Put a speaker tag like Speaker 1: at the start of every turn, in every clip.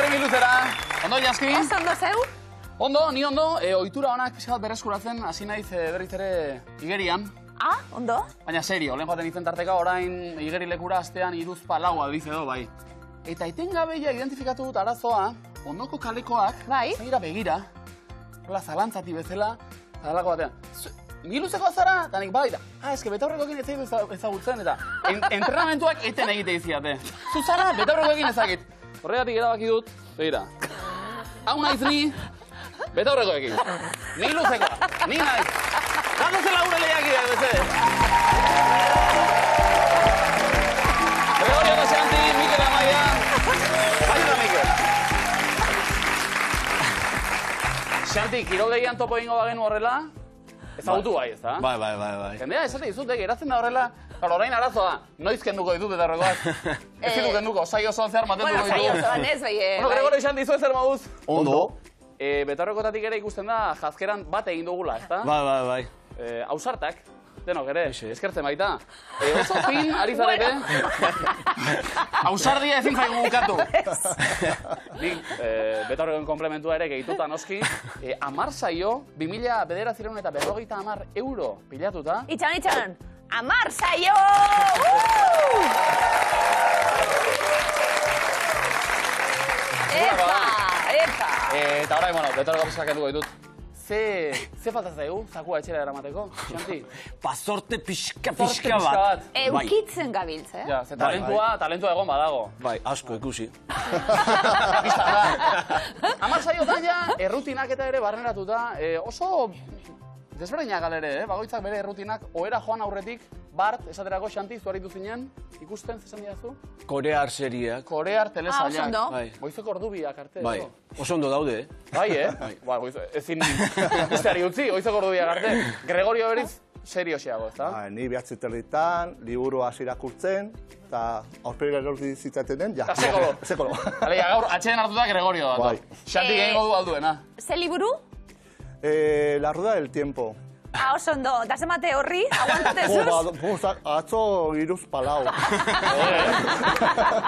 Speaker 1: etorri miluzera. Ondo, Jaski?
Speaker 2: Oso ondo zeu?
Speaker 1: Ondo, ni ondo. Ohitura honak pixka bat berreskuratzen, hasi naiz berriz ere igerian.
Speaker 2: Ah, ondo?
Speaker 1: Baina serio, lehen joaten izen tarteka, orain igerilekura astean 3-4 aldiz edo, bai. Eta etengabeia identifikatu dut arazoa, ondoko kalekoak,
Speaker 2: Bai.
Speaker 1: zaira begira, hola zalantzati bezala, zalako batean. Miluzeko zara, eta nik bai, eske betaurrekoekin ez zaitu ezagutzen, eta entrenamentuak eten egite iziate. Zuzara, betaurrekoekin ezakit. Horregatik erabaki dut, begira. Hau naiz ni, betaurrekoekin. Miluzekoa, ni naiz. Gano zela gure lehiakideak bezede. Gregorio eta Xanti, Mikel Amaia. Baina, Mikel. Xanti, kiroldegian topo egingo bagenu horrela, ezagutu bai, ez da?
Speaker 3: Bai.
Speaker 1: Jendea, esate dizut, geratzen da horrela, orain arazoa, noiz kenduko ditut betaurrekoak. Ez ditu kenduko, sai osoan zehar matenduko ditut.
Speaker 2: Bueno, sai osoan ez, bai.
Speaker 1: Bueno, Gregorio Xanti, zuen zer moduz?
Speaker 3: Ondo.
Speaker 1: Betaurrekoetatik ere ikusten da, jazkeran bat egin dugula, ez da?
Speaker 3: Bai.
Speaker 1: Ausartak, denok ere, eskertzen baita. Oso fin, ari zarete. Ausardia ezin zaigu bukatu. Nik, betaurrekoen komplementua ere gehituta noski. 10 saio, 2.950 euro pilatuta.
Speaker 2: Itxaron, 10 saio! Epa!
Speaker 1: Eta orain, bueno, betaurreko piskakatuko ditut. Ze falta zaigu, zakua etxera eramateko, Xanti?
Speaker 3: Pasorte pixka
Speaker 1: bat.
Speaker 2: Eukitzen gabiltz, eh?
Speaker 1: Ja, ze talentua egon badago.
Speaker 3: Bai, asko ikusi.
Speaker 1: Biztan da. 10 saiotan ja, errutinak eta ere barneratuta, oso desberdinak galere, bagoitzak bere errutinak, ohera joan aurretik, Bart, esaterako Xanti, zuaritu zinen, ikusten, zesan didazu?
Speaker 3: Korear seriak.
Speaker 1: Korear telesailak.
Speaker 2: Oso ondo.
Speaker 3: Bai.
Speaker 1: Goizeko ordubiak arte.
Speaker 3: Bai, oso ondo daude,
Speaker 1: Bai, Ba, ezin ikusteari utzi, goizeko ordubiak arte. Gregorio beriz, serioxeago, ez da?
Speaker 4: Ni 9:30 liburu hasi irakurtzen, eta aurpegi erorti zitzatenen, ja.
Speaker 1: Eta sekolo.
Speaker 4: Sekolo.
Speaker 1: Alegia, gaur, atxeden hartuta Gregorio dator.
Speaker 4: Bai.
Speaker 1: Xanti gehiago du alduena.
Speaker 2: Ze liburu?
Speaker 4: La rueda del tiempo.
Speaker 2: Ah, oso ondo. Da zemate horri, aguantate zuz?
Speaker 4: Atzo 3-4.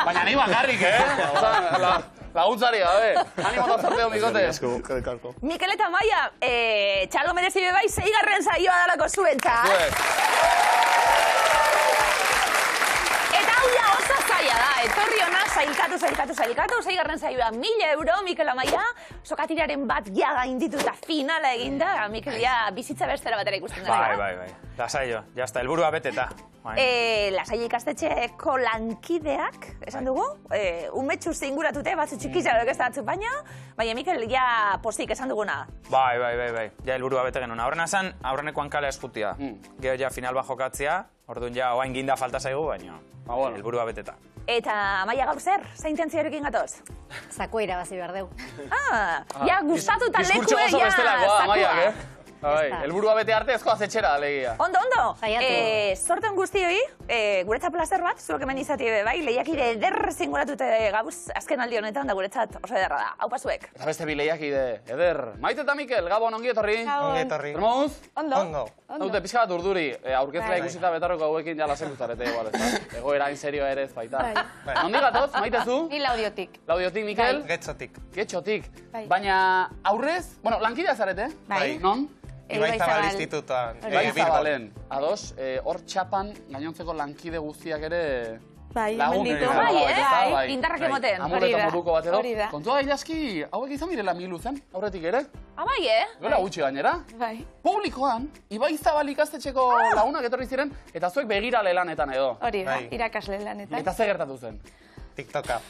Speaker 1: Baina ni bakarrik, laguntzari gabe. Animo eta zorteo mikotez.
Speaker 2: Mikel eta Amaia, txalo merezi bebai, 6. saioa dalako zuentzat. Eta hau ja oso zaila da, etorri hona sailkatu, 6. saioa 1.000 euro, Mikel Amaia, sokatiraren bat ja gainditu eta finala eginda, Mikel ja bizitza bestera batera ikusten gara.
Speaker 5: Bai. Lasaio, jazta, helburua beteta.
Speaker 2: Lasaio ikastetxeko lankideak, esan dugu, umetxu zinguratute, batzu txikizarok ez da batzuk baina Mikel ja postik esan duguna.
Speaker 5: Bai. Ja helburua bete genuen. Aurrena zan, aurreneko hankala eskutia. Gero ja final bat jokatzea, orduan ja oain ginda falta zaigu, baina helburua beteta.
Speaker 2: Eta Amaia gaur zer? Zein tentzioarekin gatoz?
Speaker 6: Zakua irabazi behar deu.
Speaker 2: Ja, gustatu eta
Speaker 1: Diskurtso
Speaker 2: lekue,
Speaker 1: oso
Speaker 2: ja,
Speaker 1: bestelakoa, Amaiak,
Speaker 2: zakua.
Speaker 1: Helburua bete arte ezko azetxera, alegia.
Speaker 2: Ondo.
Speaker 6: Saiatu.
Speaker 2: Sorten guztioi, guretzat plazer bat, zuok hemen izati bai, lehiakide eder zinguratute gauz, azken aldi honetan da guretzat oso ederra da. Hau pasuek.
Speaker 1: Eta beste bi lehiakide, eder. Maite eta Mikel, Gabon, ongi etorri.
Speaker 5: Ongi etorri.
Speaker 1: Zermoduz?
Speaker 6: Ondo.
Speaker 1: Haute, pixka bat urduri, aurkezlea ikusita betarroko hauekin jala zentzarete igual, ez da? Egoera hain serioa ere ez baita. Nondi gatoz, Maite zu?
Speaker 6: Ni Laudiotik.
Speaker 1: Laudiotik, Mikel?
Speaker 5: Getxotik.
Speaker 1: Getxotik.
Speaker 6: Bai.
Speaker 1: Baina aurrez, bueno, lankidea zarete?
Speaker 6: Bai.
Speaker 1: Non?
Speaker 5: Ibaizabal institutoan.
Speaker 1: Ibaizabalen. Ados, hor txapan gainontzeko lankide guztiak ere...
Speaker 6: Bai,
Speaker 1: lagun
Speaker 6: ditu.
Speaker 2: Bai, indarrak emoten.
Speaker 1: Amuleto moduko bat edo.
Speaker 6: Hori da.
Speaker 1: Kontua gailaski, hauek izan direla miluzen, aurretik ere.
Speaker 2: Bai,
Speaker 1: Gola gutxi gainera.
Speaker 6: Bai.
Speaker 1: Publikoan, Ibaizabal ikastetxeko lagunak etorri ziren, eta zuek begirale lanetan edo.
Speaker 6: Hori da, irakasle lanetan.
Speaker 1: Eta ze gertatu zen?
Speaker 5: TikToka.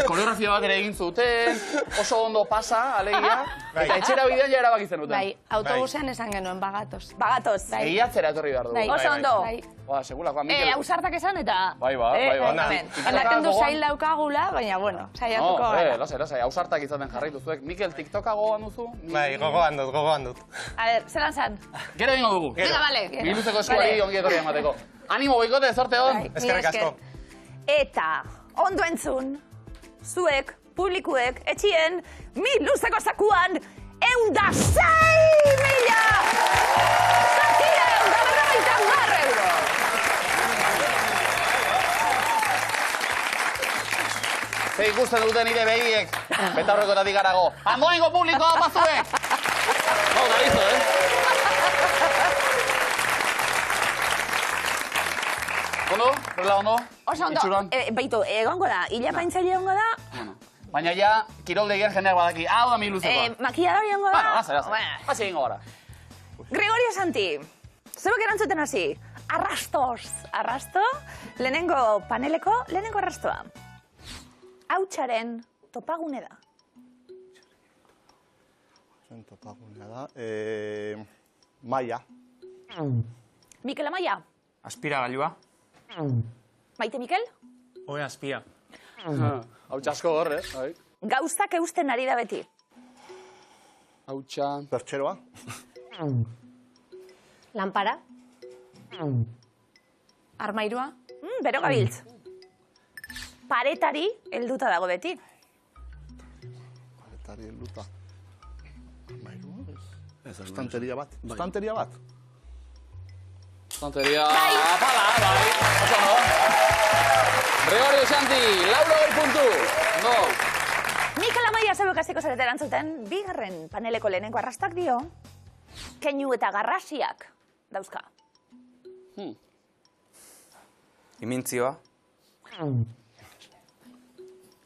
Speaker 1: Koreografia bat ere egin zuten, oso ondo pasa, alegia, eta etxera bidean ja erabaki zenuten.
Speaker 6: Bai, autobusean esan genuen bagatoz.
Speaker 2: Bagatoz.
Speaker 1: Egiatzera etorri behar dugu.
Speaker 6: Bai.
Speaker 2: Oso ondo.
Speaker 1: Ba, segulakoa, Mikel.
Speaker 2: Ausartak esan eta...
Speaker 1: Bai.
Speaker 6: Ematen du zail daukagula, baina, bueno, saiatuko gara.
Speaker 1: Lasai, ausartak izaten jarraitu zuek. Mikel, TikToka gogoan duzu?
Speaker 5: Bai, gogoan dut.
Speaker 2: A ver, zelan zan?
Speaker 1: Gero egingo dugu.
Speaker 2: Venga, vale.
Speaker 1: Miluzeko eskuari ongi etorri emateko. Animo, boikote, zorte hon.
Speaker 5: Eskerrik asko.
Speaker 2: Eta, ondo entzun, zuek, publikuek, etxien, Miluzeko zakuan, 106.000! Zazpireun da 50.000 euro!
Speaker 1: Ze ikusten dute nire begiek, betaurrekoetatik garago. Andoengo publikoa bazuek! Da listo, Ondo? Horrela ondo?
Speaker 2: Oso ondo,
Speaker 1: Itxuran?
Speaker 2: baitu, egongo da, hilapantzaile egongo da,
Speaker 1: Baina ja, kiroldegian jendeak badaki, hau da mi luzekoa.
Speaker 2: makiadori egongo da.
Speaker 1: Bueno, hasi egingo gara.
Speaker 2: Gregorio Santi, zebek erantzuten hasi, arrasto, lehenengo paneleko, lehenengo arrastoa. Hautsaren topagune da.
Speaker 4: Topagunea da. Maia.
Speaker 2: Mikel Amaia,
Speaker 5: Aspiragailua.
Speaker 2: Maite Mikel,
Speaker 5: Oe, aspia.
Speaker 1: Hau txasko hor, bai.
Speaker 2: gauzak eusten ari da beti.
Speaker 1: Hau txan...
Speaker 4: Pertxeroa.
Speaker 6: Lampara. Armairua.
Speaker 2: Bero gabiltz. Paretari helduta dago beti.
Speaker 4: Paretari helduta. Armairua? Estanteria bat. Estanteria bat.
Speaker 1: Estanteria... Apala, bai. Oso no. Gregorio Santi, Lauro puntu. No.
Speaker 2: Mikel Amaia zebek hasiko zarete erantzuten, bigarren paneleko lehenengo arrastak dio, keinu eta garrasiak dauzka.
Speaker 5: Imintzioa.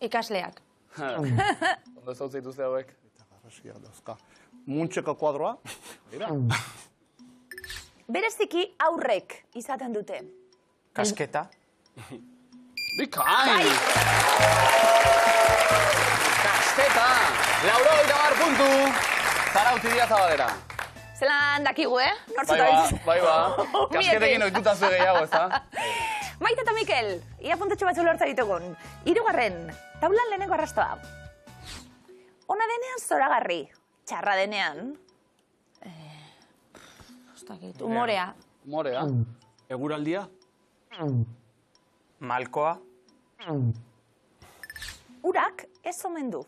Speaker 6: Ikasleak.
Speaker 1: Ondo ez dut zituzte hauek.
Speaker 4: Eta garrasia dauzka. Muntxeko kuadroa.
Speaker 2: Bereziki aurrek izaten dute.
Speaker 5: Kasketa.
Speaker 1: Bikain! Kasteta! Lauro puntu. Zarauti dia zabalera.
Speaker 2: Zelan dakigu,
Speaker 1: Bai ba. Kasketekin oituta zu gehiago, ez da?
Speaker 2: Maite eta Mikel, ia puntetxo batzu lortza ditugun. Hirugarren, taulan lehenengo arrastoa. Ona denean zoragarri, txarra denean.
Speaker 6: Umorea.
Speaker 1: Morea.
Speaker 3: Eguraldia?
Speaker 5: Malkoa.
Speaker 2: Urak ez omen du.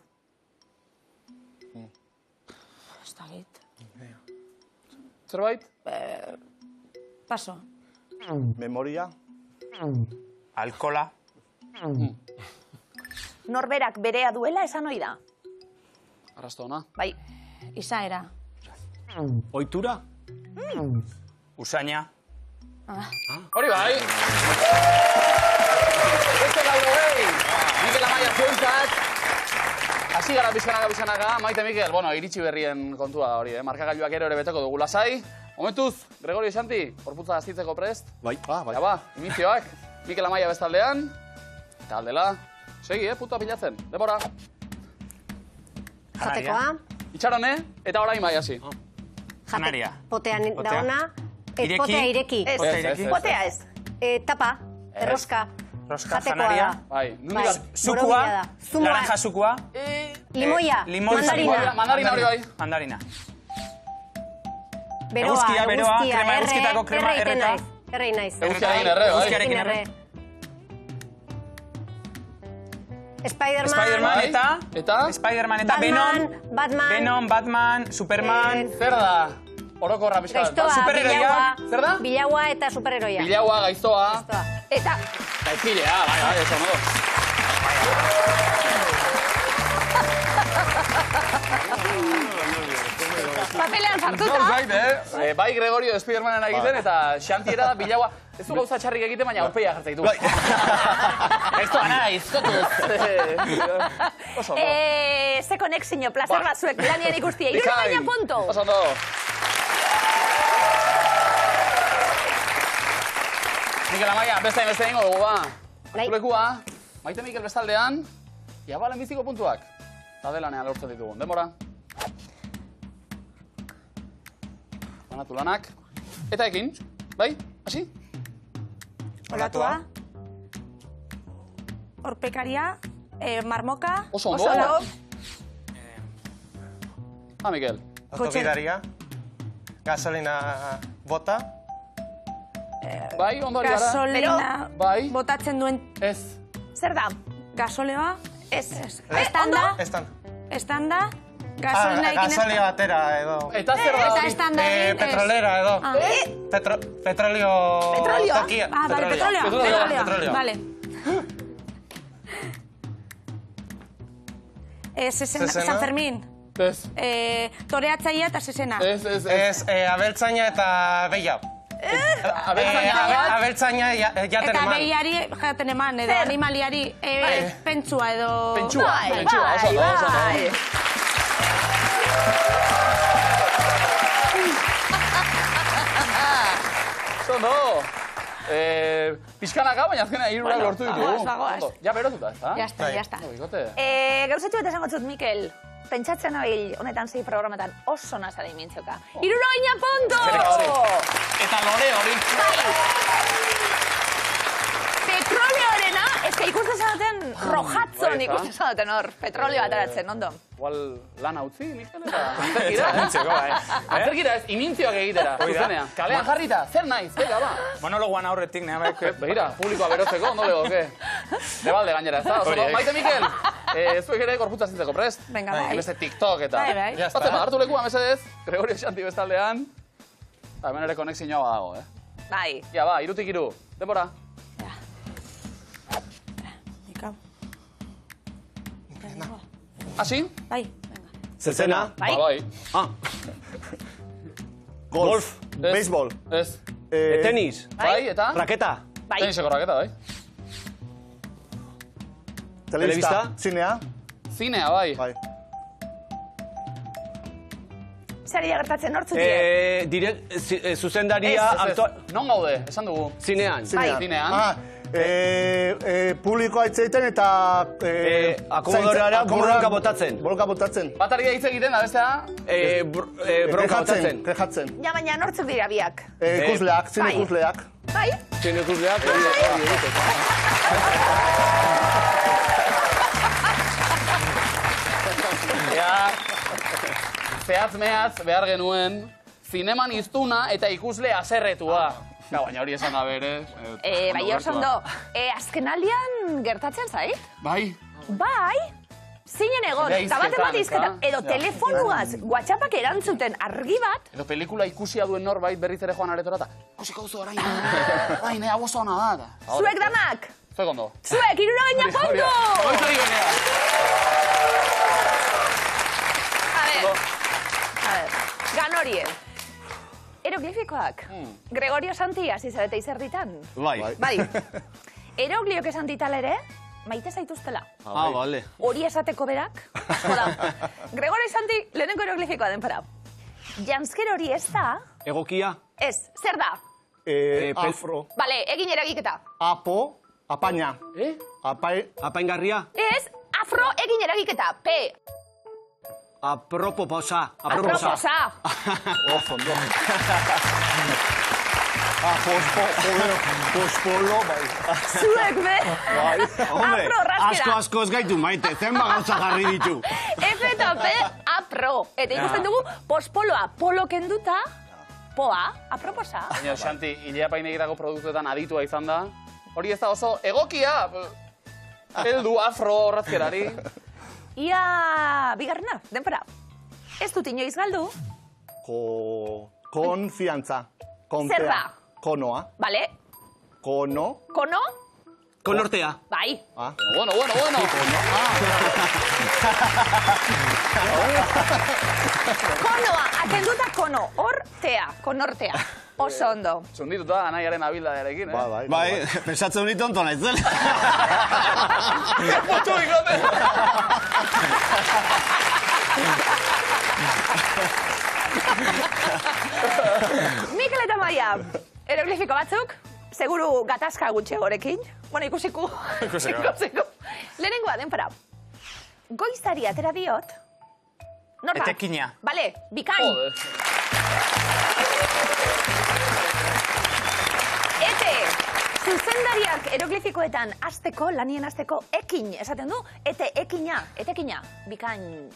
Speaker 1: Zerbait?
Speaker 6: Paso.
Speaker 4: Memoria.
Speaker 5: Alkola.
Speaker 2: Norberak berea duela esan ohi da.
Speaker 1: Arrasto ona.
Speaker 2: Bai,
Speaker 6: Izaera.
Speaker 3: Ohitura?
Speaker 5: Usaina.
Speaker 1: Hori bai! Beste Lauro behi! Mikel Amaia zuentzat. Hasi gara bizkanaka, Maite Mikel, iritsi berrien kontua da hori, markagailuak ere beteko dugu lasai. Momentuz, Gregorio Santi, gorputza azitzeko prest.
Speaker 3: Bai.
Speaker 4: Bai.
Speaker 1: Ja imintzioak, Mikel Amaia bestaldean. Eta aldela, segi, puta pilatzen, denbora.
Speaker 6: Jatekoa.
Speaker 1: Itxaron, eta orain bai hasi.
Speaker 5: Janaria.
Speaker 6: Potean daona.
Speaker 5: Ireki.
Speaker 6: Potea ireki.
Speaker 2: ez, potea ez.
Speaker 6: Tapa. Erroska.
Speaker 5: Roska,
Speaker 6: Jatekoa
Speaker 5: janaria.
Speaker 6: da.
Speaker 1: Bai, nundik
Speaker 6: Bai.
Speaker 5: Zukua.
Speaker 6: Borobila da. Zumoa.
Speaker 5: Laranja zukua.
Speaker 6: Limoia.
Speaker 5: Limoi
Speaker 6: Mandarina.
Speaker 1: Mandarina hori bai.
Speaker 5: Mandarina.
Speaker 6: Beroa.
Speaker 5: Eguzkia, beroa,
Speaker 6: eguzkia,
Speaker 5: krema eguzkietako krema,
Speaker 6: erre
Speaker 5: erreta.
Speaker 6: Errei naiz.
Speaker 1: Eguzkiarekin erre, bai.
Speaker 5: Eguzkiarekin erre.
Speaker 6: Spiderman.
Speaker 5: Spiderman
Speaker 1: Bai.
Speaker 5: eta...
Speaker 1: Eta?
Speaker 5: Spiderman eta
Speaker 6: Batman.
Speaker 5: Venom, Batman, Superman...
Speaker 1: Zer da? Orokorra pixka.
Speaker 6: Gaiztoa.
Speaker 5: Superheroia.
Speaker 6: Bilaua.
Speaker 1: Zer da?
Speaker 6: Bilaua eta superheroia.
Speaker 1: Bilaua, gaiztoa.
Speaker 6: Gaiztoa.
Speaker 2: Eta,
Speaker 1: Gaizkilea, bai, eso no.
Speaker 2: papelean sartuta.
Speaker 1: Bai Gregorio Spidermanen egiten eta Xantiera da bilaua. Ez du gauza txarrik egiten, baina aurpeia jartzen ditu. Gaiztoa naiz, kotuz. Oso ondo.
Speaker 2: Ze konexio, plazer batzuek lanien ikustia. Irure baina punto.
Speaker 1: Oso ondo. Mikel Amaia, beste ingo dugu, ba.
Speaker 6: Bai.
Speaker 1: Zurekua, Maite Mikel bestaldean, jabalen biziko puntuak. Eta delanean lortzen ditugun, denbora. Banatu lanak. Eta ekin, bai? Hasi?
Speaker 6: Olatua. Horpekaria. Marmoka.
Speaker 1: Oso ondo. Mikel.
Speaker 7: Autogidaria, gasolina bota,
Speaker 1: Bai, ondo ari gara.
Speaker 6: Gasolina.
Speaker 1: Bai.
Speaker 6: Botatzen duen
Speaker 1: Ez.
Speaker 2: Zer da?
Speaker 6: gasoleoa.
Speaker 2: Ez.
Speaker 6: Estanda. Estanda. Gasolina
Speaker 7: gasolia batera edo,
Speaker 1: Eta zer da
Speaker 6: Eta
Speaker 1: hori?
Speaker 6: estanda egin.
Speaker 7: petrolera edo, petrolio tokia.
Speaker 6: Vale, petroleo.
Speaker 7: Petrolio.
Speaker 6: Vale. Zezena, San Fermin.
Speaker 1: Ez.
Speaker 6: Toreatzaia eta zezena.
Speaker 7: Ez, abeltzaina eta beia. Abeltzaina jaten
Speaker 6: Eta
Speaker 7: eman.
Speaker 6: behiari jaten eman, edo animaliari pentsua edo...
Speaker 1: Pentsua, oso ondo. Oso ondo. Pixkanaka, baina azkena hirurak lortu ditugu.
Speaker 6: Bagoaz.
Speaker 1: Ja berotuta, ez da?
Speaker 6: Ya está.
Speaker 2: Gauzatxu bat esango zut, Mikel. Pentsatzen nabil honetan 6 programetan oso nazari mintzoka. 60 punto!
Speaker 1: Eta lore hori.
Speaker 2: Petroleoarena, ez que ikusten zaten rojatzon ikusten zaten hor. Petroleo ataratzen, ondo.
Speaker 1: Igual lan utzi, Mikel, eta antzerkira. Antzerkira ez, imintzioak egitera, zuzenean. Kalean jarrita, zer naiz, bega, ba.
Speaker 5: Monologoan aurretik, nea
Speaker 1: Begira, publikoa berotzeko, ondo legoke. Debalde gainera, ez da? Oso, maite, Mikel, zuek ere gorputza zintzeko prest?
Speaker 6: Venga, bai.
Speaker 1: Beste TikTok eta...
Speaker 6: Bai.
Speaker 1: Batzen, hartu lekua, mesedez, Gregorio Xanti bestaldean. Hemen ere konexioa badago,
Speaker 2: Bai.
Speaker 1: Ja, ba, 3-3. Denbora. Hasi?
Speaker 6: Bai.
Speaker 3: Zezena.
Speaker 2: Bai.
Speaker 1: Bai.
Speaker 3: Golf.
Speaker 4: Béisbol.
Speaker 1: Ez.
Speaker 3: Tenis.
Speaker 1: Bai, eta?
Speaker 3: Raketa.
Speaker 2: Bai.
Speaker 1: Teniseko raketa, bai.
Speaker 4: Telebista.
Speaker 3: Telebista.
Speaker 4: Zinea.
Speaker 1: Zinea, bai.
Speaker 4: Bai.
Speaker 2: Zari da gertatzen nortzutik.
Speaker 3: Zuzendaria
Speaker 1: Non gaude, esan dugu.
Speaker 3: zinean.
Speaker 4: Zinean.
Speaker 1: Zinean.
Speaker 4: Publikoa itzeiten eta...
Speaker 3: Akomodoreara borroka botatzen.
Speaker 4: Borroka botatzen.
Speaker 1: Bataria hitz egiten, da bestea?
Speaker 3: Bronka botatzen.
Speaker 4: Kejatzen.
Speaker 2: Ja, baina nortzuk dira biak.
Speaker 4: Ikusleak, zine
Speaker 2: Bai.
Speaker 4: ikusleak.
Speaker 2: Bai?
Speaker 3: Zinekusleak.
Speaker 1: Zehatz-mehatz behar genuen, zineman iztuna eta ikusle aserretua. Baina hori esan da berez.
Speaker 2: Bai, oso ondo. Azkenaldian gertatzen zait?
Speaker 1: Bai.
Speaker 2: Bai? Zinen egon,
Speaker 1: Jende
Speaker 2: eta baten bat
Speaker 1: hizketan,
Speaker 2: izketan, edo telefonuaz WhatsAppak erantzuten argi bat,
Speaker 1: Edo pelikula ikusia duen norbait berriz ere joan aretora eta ikusiko duzu orain, orain, hau oso ona da.
Speaker 2: zuek danak!
Speaker 1: Zuek ondo.
Speaker 2: Zuek, 60 puntu!
Speaker 1: Goitzari benea.
Speaker 2: A ver, ganorie. Eroglifikoak. Gregorio Santi hasi zarete izerditan.
Speaker 3: Bai.
Speaker 2: Bai. Eroglioke santital ere, maite zaituztela.
Speaker 3: Bale.
Speaker 2: Hori esateko berak. Joda. Gregorio Santi lehenengo eroglifikoa denpara. Jansker hori ez da...
Speaker 3: Egokia.
Speaker 2: Ez, zer da?
Speaker 4: Afro.
Speaker 2: Bale, egin eragiketa.
Speaker 4: Apo. Apaina.
Speaker 3: Apaingarria.
Speaker 2: Ez, afro egin eragiketa. P.
Speaker 3: Aproposa.
Speaker 2: Aproposa.
Speaker 4: Ondo. Pospolo, bai.
Speaker 2: Zuek be.
Speaker 3: Hombre,
Speaker 2: Afro raskera.
Speaker 3: asko ez gaitu maite, zenba gauza jarri ditu.
Speaker 2: F eta P, apro. Eta ikusten dugu, pospoloa, polo kenduta, poa, aproposa.
Speaker 1: Baina, Xanti, hilea painegitako produktuetan aditua izan da. Hori ez da oso egokia. Heldu afro horrazkerari.
Speaker 2: Ia, bigarrena, denpera. Ez dut inoiz galdu.
Speaker 4: Konfiantza.
Speaker 2: Zer da?
Speaker 4: Konoa.
Speaker 2: Bale,
Speaker 4: Kono.
Speaker 2: kono,
Speaker 3: Konortea.
Speaker 2: bai.
Speaker 1: Bueno.
Speaker 2: Konoa, atenduta kono, hortea, konortea. Oso ondo.
Speaker 1: Txundituta anaiaren abildadearekin,
Speaker 4: Bai.
Speaker 3: Pensatzen hori tonto naiz,
Speaker 1: Mutu ikote!
Speaker 2: Mikel eta Maia, eroglifiko batzuk, seguru gatazka gutxegorekin. Bueno, ikusiko. Lehenengoa, denpara. Goizari atera diot. Norba?
Speaker 5: Etekina.
Speaker 2: Bale, bikain. Ete, zuzendariak eroglifikoetan azteko, lanien azteko, ekin, esaten du? Ete, ekina, etekina, bikain.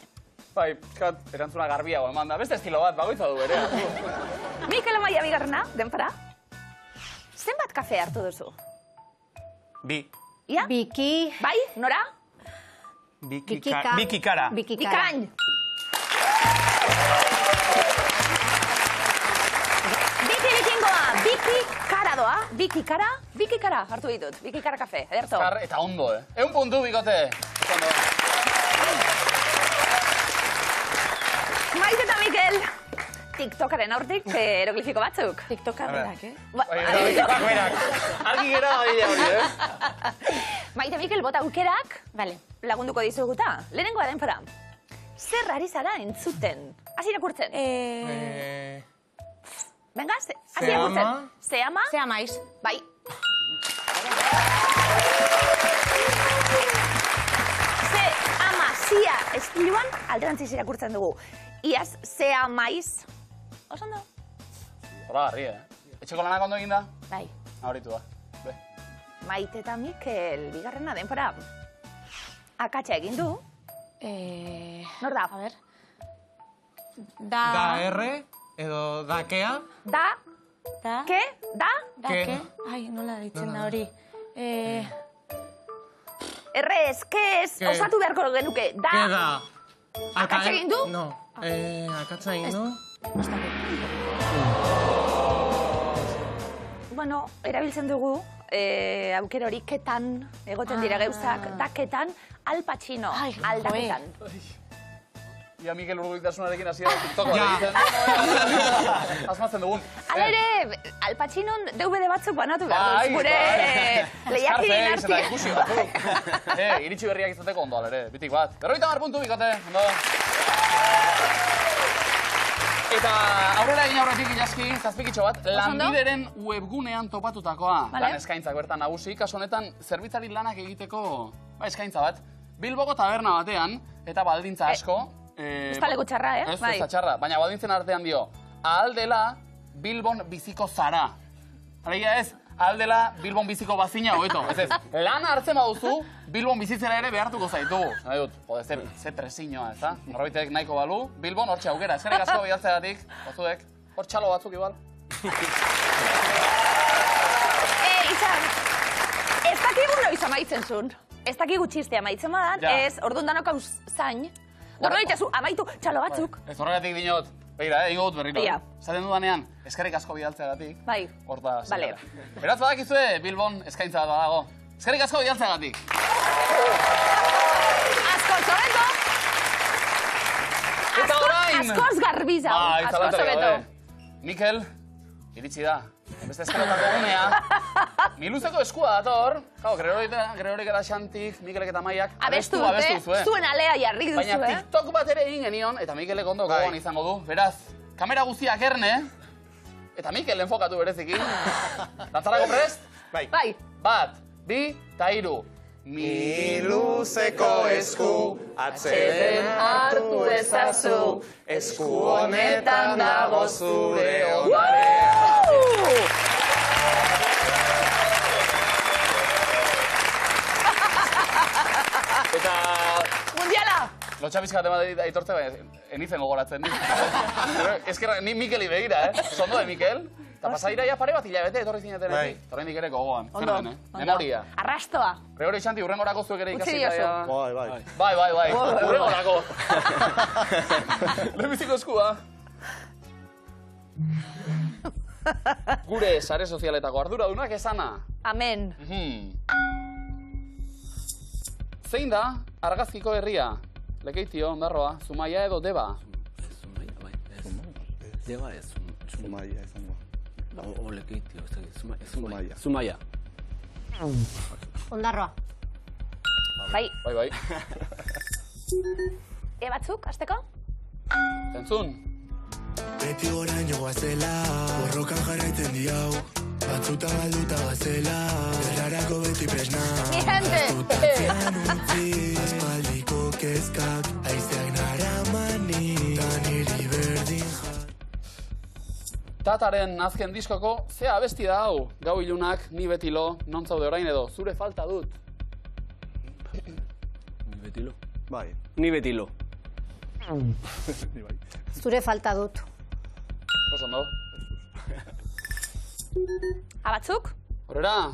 Speaker 1: Bai, pixkat, erantzuna garbiago eman da. Beste estilo bat, bagoitza du ere.
Speaker 2: Mikel Amaia bigarrena, denpara. Zenbat kafe hartu duzu?
Speaker 5: Bi.
Speaker 2: Ia?
Speaker 6: Biki.
Speaker 2: Bai, nora?
Speaker 6: Bikika.
Speaker 5: Bikikara.
Speaker 2: Bikain. Biki bikingoa, biki kara doa, biki kara hartu ditut, biki kara kafe, ederto.
Speaker 1: Eta ondo, 1 puntu bikote. Ondo.
Speaker 2: TikTokaren aurtik eroglifiko batzuk.
Speaker 6: TikTokarrenak,
Speaker 7: TikTokak berak.
Speaker 1: Argi gera bide hori,
Speaker 2: Maite Mikel, bota aukerak
Speaker 6: Vale.
Speaker 2: lagunduko dizuguta. Lehenengoa denpora. Zer ari zara entzuten? Hasi irakurtzen. Venga, hasi irakurtzen. Se ama?
Speaker 6: Zea maiz.
Speaker 2: Bai. Se ama sia estiluan alderantziz irakurtzen dugu. Iaz, se amaiz. Osondo?
Speaker 1: Hora garri, Etxeko lanak ondo egin da?
Speaker 2: Bai.
Speaker 1: Ahoritu da. Be.
Speaker 2: Maite eta Mikel, bigarrena denpora. Akatsa egin du. Nor da?
Speaker 6: A ver.
Speaker 7: Da erre, edo dakea.
Speaker 2: Da,
Speaker 6: Da.
Speaker 2: ke, da,
Speaker 6: Ke. Ai, nola ditzen da hori.
Speaker 2: errez, kez,
Speaker 7: Ke.
Speaker 2: osatu beharko genuke. Da,
Speaker 7: Ke da.
Speaker 2: Akatsa egin du?
Speaker 7: No. Akatsa egin du.
Speaker 2: bueno, erabiltzen dugu, aukera hori ketan, egoten dira gauzak, daketan, Al Pacino,
Speaker 6: Ai,
Speaker 2: aldaketan.
Speaker 1: Ia Mikel urduritasunarekin hasi da TikTok
Speaker 7: Ja.
Speaker 1: egiten. Asmatzen dugun.
Speaker 2: Hala ere, Al Pacinon DVD batzuk banatu behar
Speaker 1: Bai,
Speaker 2: duz, gure lehiakideen
Speaker 1: Scarface eta
Speaker 2: artean.
Speaker 1: ikusi batzuk. Iritsi berriak izateko ondo, ere, bitik bat. 50 puntu bikote, ondo. Eta aurrera egin aurretik ilaski, zazpikitxo bat, Lanbideren webgunean topatutakoa.
Speaker 2: Vale.
Speaker 1: Lan eskaintzak bertan nagusi, kasu honetan zerbitzari lanak egiteko eskaintza bat. Bilboko taberna batean, eta baldintza asko.
Speaker 2: Ez da leku txarra,
Speaker 1: Ez,
Speaker 2: Bai.
Speaker 1: ez da txarra, baina baldintzen artean dio, ahal dela Bilbon biziko zara. Alegia ez, ahal dela Bilbon biziko bazina hobeto. Ez ez, lan hartzen baduzu, Bilbon bizitzera ere behartuko zaitugu. Nahi dut, jode, ze tresiñoa, ez da? Norbaitek nahiko balu, Bilbon hortxe aukera. Eskerrik asko bidaltzeagatik, batzuek, hor txalo batzuk igual.
Speaker 2: Izan, ez dakigu noiz amaitzen zuen. Ez dakigu txistea amaitzen badan,
Speaker 1: Ja.
Speaker 2: ez orduan danok hauz zain. Dorro ditezu, amaitu txalo batzuk.
Speaker 1: Ez horregatik dinot, begira, egingo dut berriro.
Speaker 2: Ia.
Speaker 1: Zaten dudanean, eskerrik asko bidaltzeagatik.
Speaker 2: Bai.
Speaker 1: Horta,
Speaker 2: Vale.
Speaker 1: Beraz badakizue, Bilbon eskaintza bat badago. Eskerrik asko bidaltzeagatik.
Speaker 2: Askoz hobeto.
Speaker 1: Eta orain!
Speaker 2: Askoz garbiza.
Speaker 1: Bai,
Speaker 2: Askoz
Speaker 1: zalantzarik
Speaker 2: hobeto.
Speaker 1: gabe. Mikel, iritsi da. Beste eskalotako gunea. Miluzeko eskua dator. Gau, Gregorik eta Xantik, Mikelek eta Maiak.
Speaker 2: Abestu
Speaker 1: abestu
Speaker 2: dute,
Speaker 1: duzue.
Speaker 2: zuen alea jarri duzu,
Speaker 1: Baina TikTok bat ere egin genion, eta Mikelek ondo gogoan izango du. Beraz, kamera guztiak erne, eta Mikel enfokatu bereziki. Dantzarako prest?
Speaker 2: Bai.
Speaker 1: Bat, bi, eta hiru.
Speaker 4: Miluzeko esku
Speaker 1: Atzeden hartu ezazu, esku honetan dago zure ondarea. Eta
Speaker 2: Mundiala!
Speaker 1: lotxa pizkat aitortze baina, enizen gogoratzen dit. Eskerra, ni Mikeli begira, Zondo de Mikel. Eta pasaira ja pare bat hilabete etorri zineten
Speaker 4: Bai.
Speaker 1: eki. Torrein ere gogoan. Zer
Speaker 2: Ondo,
Speaker 1: den,
Speaker 2: ondo.
Speaker 1: Memoria.
Speaker 2: Arrastoa.
Speaker 1: Gregori Xanti, urrengorako zuek ere
Speaker 2: Utzi
Speaker 1: ikasi
Speaker 2: diozu.
Speaker 1: gaia.
Speaker 4: Bai.
Speaker 1: Bai. Urrengorako. Lehenbiziko eskua. Gure sare sozialetako arduradunak esana.
Speaker 2: Amen.
Speaker 1: Zein da argazkiko herria? Lekeitio, Ondarroa, Zumaia edo Deba?
Speaker 3: Zumaia, bai. Deba ez.
Speaker 4: Zumaia izango.
Speaker 3: O lekeitio, ez dakit.
Speaker 4: Zumaia.
Speaker 3: Zumaia.
Speaker 6: Ondarroa.
Speaker 2: Bai.
Speaker 1: Bai.
Speaker 2: Batzuk, azteko?
Speaker 1: Entzun.
Speaker 8: Beti goraino guazela, borrokan jarraitzen diau, batzuta galduta gazela, errarako beti presna.
Speaker 2: Mi gente!
Speaker 8: Atzean utzi, espaldiko kezkak, aizeak naramani, ta niri berdin
Speaker 1: Tataren azken diskoko, ze abesti da hau? Gau ilunak, ni betilo, non zaude orain edo, zure falta dut.
Speaker 3: Ni betilo.
Speaker 4: Bai.
Speaker 3: Ni betilo.
Speaker 6: Zure falta dut.
Speaker 1: Oso ondo.
Speaker 2: Batzuk?
Speaker 1: Horrera,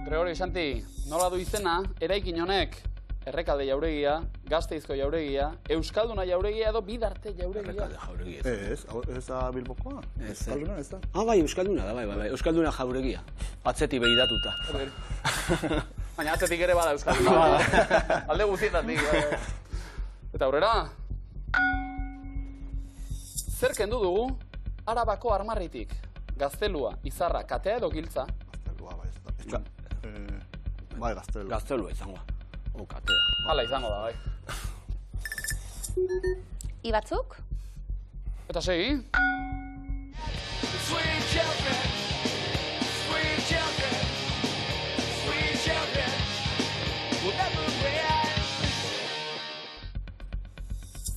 Speaker 1: Gregori Xanti, nola du izena, eraikin honek, Errekalde jauregia, Gasteizko jauregia, Euskalduna jauregia edo Bidarte jauregia.
Speaker 3: Errekalde jauregi ez.
Speaker 4: Ez da Bilbokoa? Euskalduna ez da?
Speaker 3: Bai, Euskalduna da, bai. Euskalduna jauregia. Atzeti begiratuta.
Speaker 1: Baina atzetik ere bada Euskalduna. Alde guztietatik. Eta aurrera, zer kendu dugu Arabako armarritik. Gaztelua, izarra, katea edo giltza.
Speaker 4: Gaztelua, bai, ez da. Bai, gaztelua.
Speaker 3: Gaztelua izango. O, katea.
Speaker 1: Hala izango da, bai.
Speaker 2: Ibatzuk?
Speaker 1: Eta segi.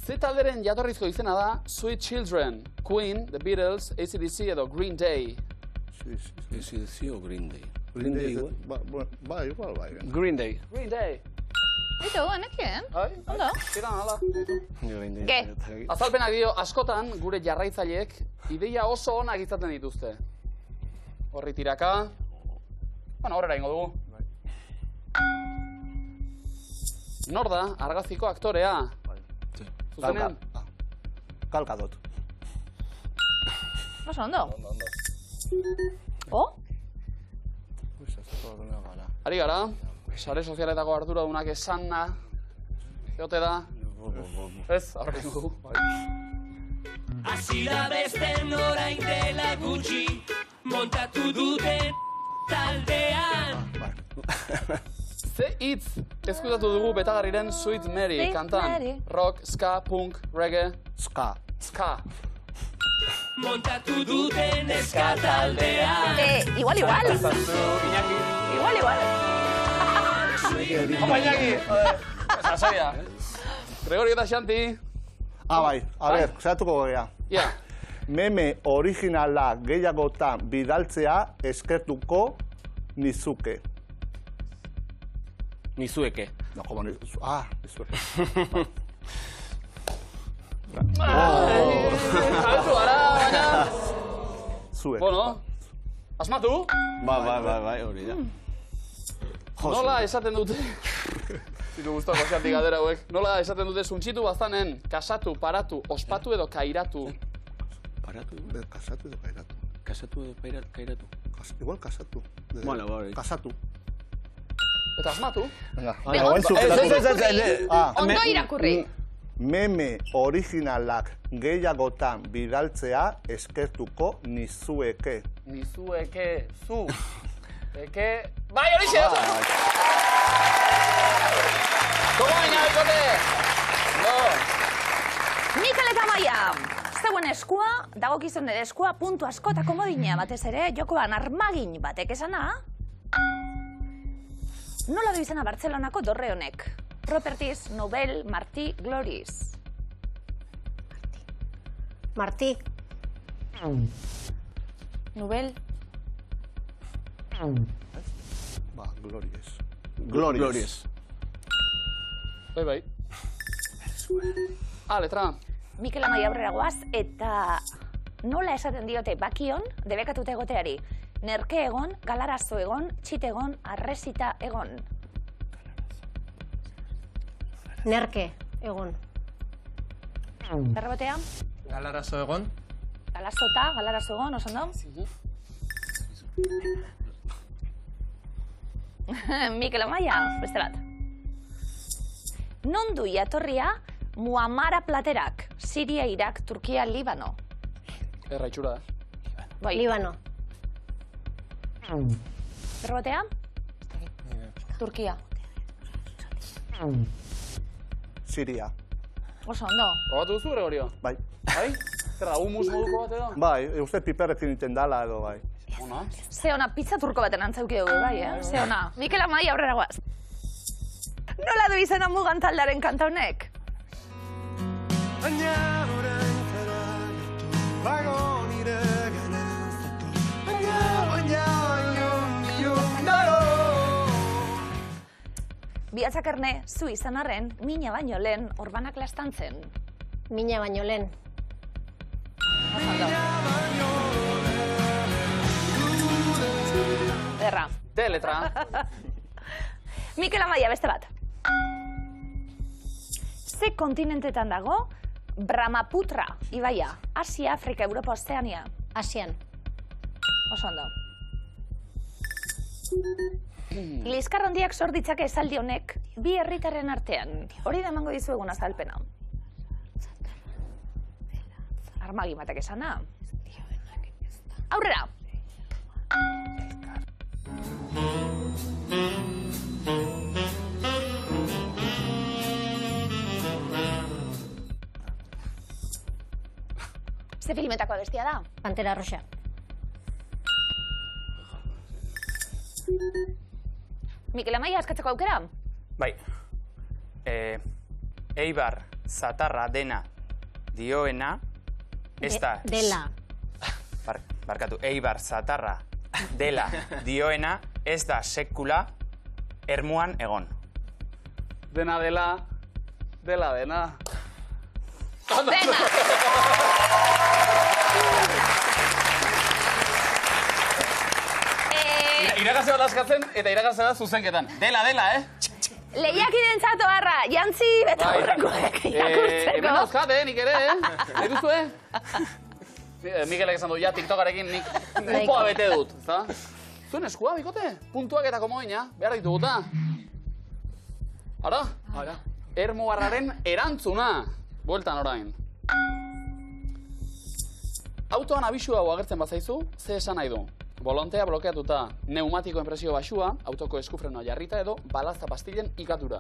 Speaker 1: Z talderen jatorrizko izena da Sweet Children, Queen, The Beatles, AC/DC edo Green Day.
Speaker 3: AC/DC o Green Day?
Speaker 4: Green Day igual. Bai, igual, bai.
Speaker 3: Green Day.
Speaker 1: Green Day.
Speaker 2: Eitu, enekien?
Speaker 1: Bai,
Speaker 2: Ondo?
Speaker 1: Ziran, hala.
Speaker 3: Green Day.
Speaker 2: Ge?
Speaker 1: Azalpenak dio, askotan gure jarraitzaileek ideia oso onak izaten dituzte. Horri tiraka. Bueno, horrela ingo dugu. Nor da, argaziko aktorea? Zuzenean?
Speaker 4: Kalkadot.
Speaker 2: Oso ondo. O?
Speaker 1: Ari gara, sare sozialetako arduradunak esana, jote da. Ez, horrela ingo dugu.
Speaker 9: Hasi da beste orain dela gutxi, montatu duten taldean.
Speaker 1: Ze hitz eskutatu dugu Betagarriren Sweet Mary
Speaker 2: Sweet
Speaker 1: kantan.
Speaker 2: Mary.
Speaker 1: Rock, ska, punk, reggae,
Speaker 4: Ska.
Speaker 1: ska.
Speaker 9: Montatu duten eska taldean.
Speaker 2: Igual. Igual.
Speaker 1: Opa, Iñaki! Sasoia. Gregorio eta Xanti.
Speaker 4: Bai, a ber, zeratuko gea.
Speaker 1: Ja.
Speaker 4: Meme originala gehiagotan bidaltzea eskertuko nizuke.
Speaker 3: Nizueke.
Speaker 4: No, como nizuke. Nizueke.
Speaker 1: Jaltu gara, baina...
Speaker 4: Zuek.
Speaker 1: Bueno, asmatu.
Speaker 3: Bai, hori da.
Speaker 1: Nola esaten dute... Zitu guztoko Xanti gadera hauek. Nola esaten dute zuntxitu baztanen, kasatu, paratu, ospatu edo kairatu.
Speaker 3: Paratu?
Speaker 4: Kasatu edo kairatu.
Speaker 3: Kasatu edo kairatu?
Speaker 4: Igual kasatu.
Speaker 3: Bueno, bai.
Speaker 4: Kasatu.
Speaker 1: Eta asmatu.
Speaker 4: Venga,
Speaker 2: Ondo irakurri.
Speaker 4: Meme originalak gehiagotan bidaltzea eskertuko nizueke.
Speaker 1: Nizueke, zu. Eke... Bai, horixe! Komo baina, bikote! No!
Speaker 2: Mikel eta Maia! Zeuen eskua, dagokizun ere eskua, puntu asko eta komodina batez ere, jokoan armagin batek esana. Nola du izena Bartzelonako dorre honek? Properties, Nobel, Martí, Gloris.
Speaker 6: Martí. Nobel.
Speaker 4: Glories.
Speaker 3: Glorious.
Speaker 1: Bai. Letra.
Speaker 2: Mikel Amaia aurrera goaz, eta nola esaten diote bakion debekatuta egoteari. Nerke egon, galarazo egon, txite egon, arresita egon.
Speaker 6: Nerke egon.
Speaker 2: Errebotea?
Speaker 7: Galarazo egon.
Speaker 2: Galarazo egon, oso ondo? Mikel Amaia, beste bat. Non du jatorria Muamara Platerak, Siria, Irak, Turkia, Libano.
Speaker 1: Erra itxura da.
Speaker 2: Bai.
Speaker 6: Libano.
Speaker 2: Errebotea?
Speaker 6: Turkia.
Speaker 4: Siria.
Speaker 2: Oso ondo.
Speaker 1: Probatu duzu, Gregorio?
Speaker 4: Bai.
Speaker 1: Bai? Zer da, humus moduko bat edo?
Speaker 4: Bai, uste piperrekin iten dala edo bai.
Speaker 1: Ona.
Speaker 2: Ze ona pizza turko baten antzauki dugu, bai, Ze ona. Mikel Amaia aurrera goaz. Nola du izena Mugan taldearen kanta honek?
Speaker 8: Baina orain zara gertu nire ganazatu. Baina
Speaker 2: Bihatzak erne, zu izan arren, mina baino lehen orbanak lastantzen.
Speaker 6: Mina baino lehen.
Speaker 2: Erra.
Speaker 1: De letra.
Speaker 2: Mikel Amaia, beste bat. Ze kontinentetan dago Brahmaputra, ibaia. Asia, Afrika, Europa, Ozeania.
Speaker 6: Asian.
Speaker 2: Oso ondo. Liskar hondiak sor ditzake esaldi honek bi herritarren artean. Hori da emango dizuegun azalpena. Armagi batek esana. Aurrera. Ze filmetako abestia da?
Speaker 10: Pantera Rosa.
Speaker 2: Mikel Amaia eskatzeko aukera?
Speaker 5: Bai. Eibar zatarra dena dioena, ez da...
Speaker 10: Dela.
Speaker 5: Barkatu, Eibar zatarra dela dioena, ez da sekula ermuan egon.
Speaker 1: Dena dela, dena.
Speaker 2: Dena.
Speaker 1: Irakatze bat askatzen eta irakatze bat zuzenketan. Dela,
Speaker 2: Lehiakidentzat oharra, jantzi betaurrekoek irakurtzeko.
Speaker 1: Hemen dauzkat, nik ere, nahi duzue? Mikelek esan du, ja, TikTokarekin nik kupoa bete dut, ezta? Zuen eskua, bikote? Puntuak eta komoina, behar dituguta. Ara? Ermuarraren erantzuna. Bueltan orain. Autoan abisu hau agertzen bazaizu, ze esan nahi du? Bolontea blokeatuta, neumatikoen presio baxua, autoko eskufrenoa jarrita edo balazta pastillen ikadura.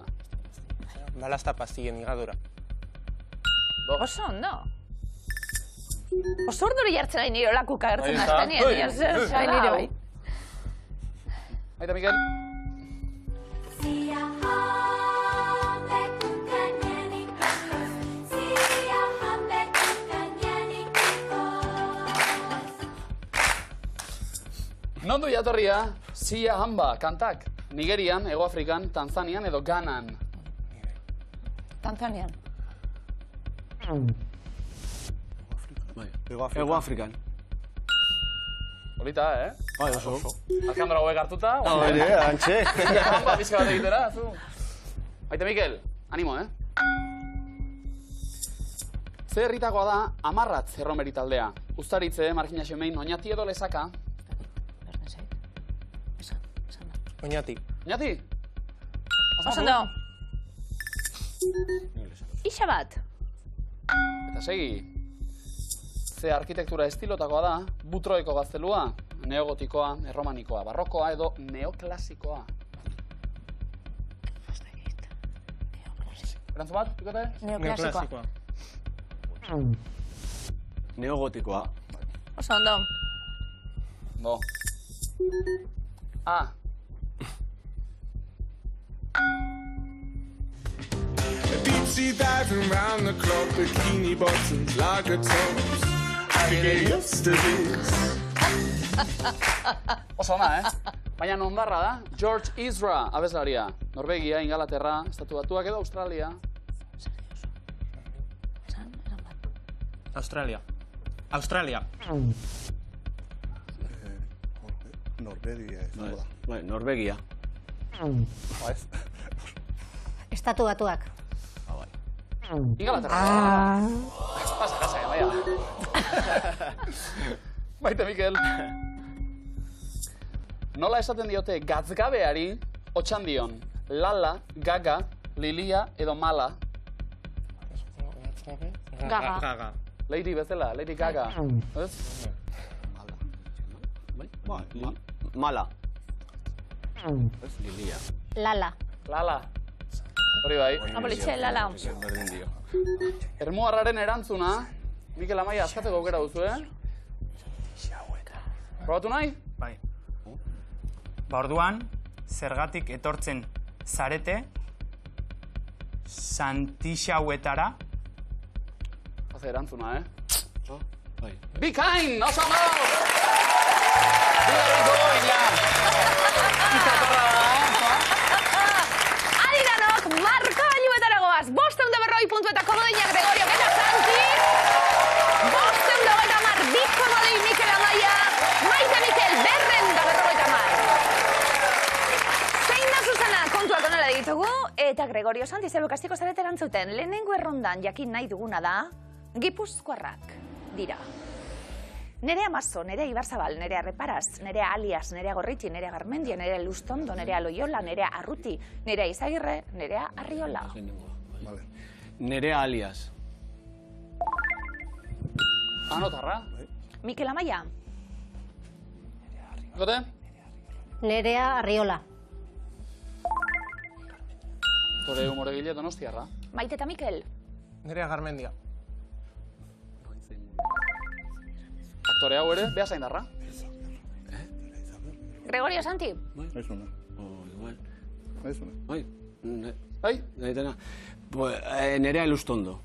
Speaker 7: Balazta pastillen ikadura.
Speaker 2: Oso ondo. Oso urduri jartzen nahi nire olakuka agertzen da. Nire bai.
Speaker 1: Aita, Mikel. Nondu jatorria, Sia Hamba kantak, Nigerian, Hego Afrikan, Tanzanian edo Ganan.
Speaker 2: Tanzanian.
Speaker 3: Hego Afrikan.
Speaker 1: Polita,
Speaker 3: Bai, oso.
Speaker 1: Alejandro hauek hartuta.
Speaker 4: Antxe.
Speaker 1: Sia Hamba bizka bat egitera, zu. Aite, Mikel, animo, Ze herritakoa da Amarratz erromeri taldea. Uztaritze, Marginaxo Mein, Oñati edo Lezaka.
Speaker 7: Oñati.
Speaker 1: Oñati?
Speaker 2: Oso ondo. Ixa bat.
Speaker 1: Eta segi. Ze arkitektura estilotakoa da, butroeko gaztelua, neogotikoa, erromanikoa, barrokoa edo neoklasikoa. Erantzun bat, pikote?
Speaker 2: Neoklasikoa.
Speaker 3: Neogotikoa.
Speaker 2: Oso ondo.
Speaker 1: No. A.
Speaker 8: Deep-sea diving round the clock, bikini bottoms, lager tops. I get used to this.
Speaker 1: Oso ona, Baina nondarra da, George Ezra abeslaria. Norvegia, Ingalaterra, Estatu Batuak edo Australia.
Speaker 7: Australia. Australia.
Speaker 4: Norvegia ez da.
Speaker 3: Bai, Norvegia.
Speaker 10: Estatu Batuak.
Speaker 1: Ingalaterra. Pasa, baia. Maite, Mikel. Nola esaten diote gatzgabeari, otxandion, Lala, Gaga, Lilia edo Mala.
Speaker 2: Gaga.
Speaker 1: Lady bezala, Lady Gaga. Ez?
Speaker 3: Mala. Ez Lilia.
Speaker 10: Lala.
Speaker 1: Lala. Hori bai.
Speaker 2: Abolitxe, Lala.
Speaker 3: Berdin dio.
Speaker 1: Ermuarraren erantzuna, Mikel Amaia askatzeko aukera duzu, Probatu nahi?
Speaker 5: Bai. Ba orduan, zergatik etortzen zarete Santixauetara?
Speaker 1: Haze erantzuna,
Speaker 3: Bai.
Speaker 1: Bikain, oso ondo! Bigarriko ina! Izatorra da,
Speaker 2: Adiranok, markagailuetara goaz. 540 puntu eta komodina Gregorio eta Santi. 590 bi komodin Mikel Amaia. Maite Mikel, 250. Zein da zuzena kontuak onela ditugu. Eta Gregorio Santi zer bukastiko zarete erantzuten. Lehenengo errondan jakin nahi duguna da, Gipuzkoarrak dira. Nerea Mazo, nerea Ibarzabal, nerea Reparaz, nerea Alias, nerea Gorriti, nerea Garmendia, nerea Lustondo, nerea Loyola, nerea Arruti, nerea Izagirre, nerea Arriola.
Speaker 3: Nerea Alias.
Speaker 1: Anotarra.
Speaker 2: Mikel Amaia.
Speaker 1: Gote?
Speaker 10: Nerea Arriola.
Speaker 1: Tore humoregile Donostiarra.
Speaker 2: Maite eta Mikel.
Speaker 7: Nerea Garmendia.
Speaker 1: Aktore hau ere, Bea Zaindarra.
Speaker 2: Gregorio Santi.
Speaker 4: Ez una.
Speaker 3: Igual.
Speaker 4: Ez una.
Speaker 3: Bai.
Speaker 1: Bai?
Speaker 3: Naitena. Nerea Elustondo.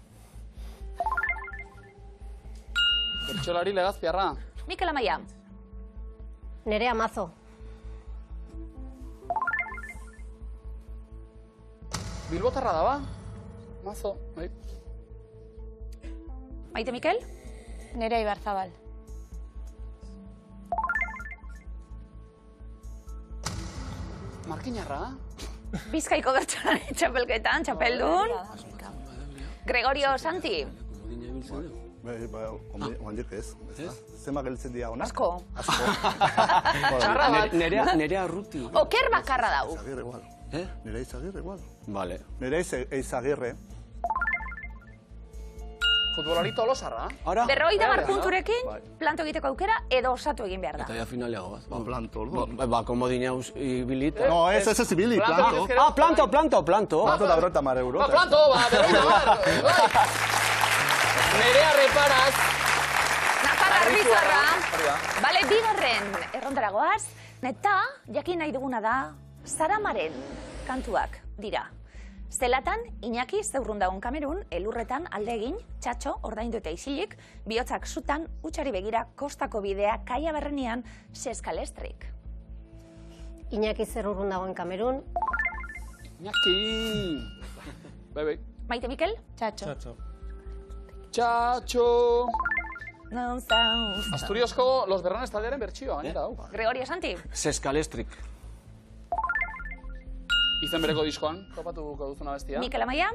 Speaker 1: Bertxolari Legazpiarra.
Speaker 2: Mikel Amaia.
Speaker 10: Nerea Mazo.
Speaker 1: Bilbotarra da, ba? Mazo, bai.
Speaker 2: Maite Mikel.
Speaker 6: Nerea Ibarzabal.
Speaker 1: Markinarra.
Speaker 2: Bizkaiko bertsolari txapelketan, txapeldun. Gregorio Santi.
Speaker 4: Oandik ez. Zema geltzen dira hona?
Speaker 2: Asko.
Speaker 1: Txarra bat.
Speaker 3: Nerea Arruti.
Speaker 2: Oker bakarra dau.
Speaker 4: Izagirre igual. Nerea Izagirre igual.
Speaker 3: Vale.
Speaker 4: Nerea Izagirre.
Speaker 1: Futbolari Tolosarra.
Speaker 3: Ara?
Speaker 2: 50 punturekin, planto egiteko aukera edo osatu egin behar da.
Speaker 3: Eta ja finaleago bat.
Speaker 4: Planto,
Speaker 3: komodina ibilit.
Speaker 4: No, ez ibili, planto.
Speaker 3: Ah, planto.
Speaker 4: Planto da 50 euro.
Speaker 1: Planto, ba, 50 Nerea Reparaz.
Speaker 2: Nafarra Arbizarra. Bale, bigarren errondara goaz. Eta, jakin nahi duguna da, Saramaren kantuak dira. Zelatan, Iñaki Zeurrundagun Kamerun, elurretan alde egin, txatxo, ordaindu eta isilik, bihotzak sutan, utxari begira, kostako bidea, kaia berrenian, seskalestrik.
Speaker 10: Iñaki Zeurrundagun Kamerun.
Speaker 1: Iñaki. Bai.
Speaker 2: Maite Mikel?
Speaker 6: Txatxo.
Speaker 1: Txatxo.
Speaker 2: No sounds.
Speaker 1: Asturiasko Los Berranes taldearen bertxioa, gainera, hau.
Speaker 2: Gregorio Santi?
Speaker 3: Seskalestrik.
Speaker 1: Izen bereko diskoan, topatuko duzuna bestia.
Speaker 2: Mikel Amaia?